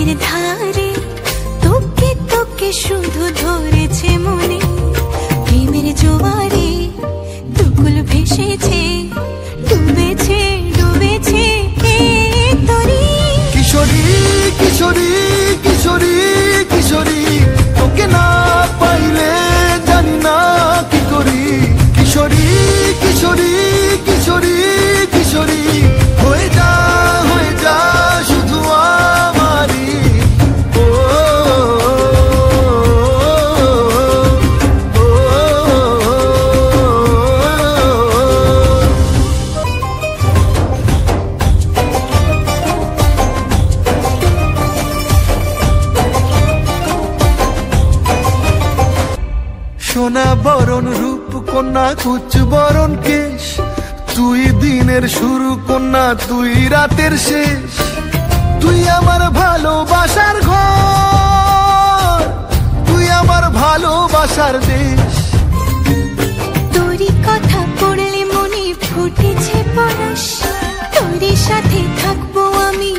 নদীর ধারে তোকে তোকে শুধু ধরেছে মনে, প্রেমের জোয়ারে দুকুল ভেসেছে, ডুবেছে ডুবেছে তরি। কিশোরী কিশোরী কিশোরী কিশোরী, তোকে না পাইলে জানি না কি করি। কিশোরী কিশোরী কিশোরী কিশোরী, হয়ে যা শুধু আমারি। ও সোনা বরণ রূপ কন্যা কুচ বরণ কেশ, তুই দিনের শুরু কন্যা তুই রাতের শেষ। তুই আমার ভালোবাসার ঘর, তুই আমার ভালোবাসার দেশ। তোরই কথা পড়লে মনে ফুটেছে পরশ, তোরই সাথে থাকবো আমি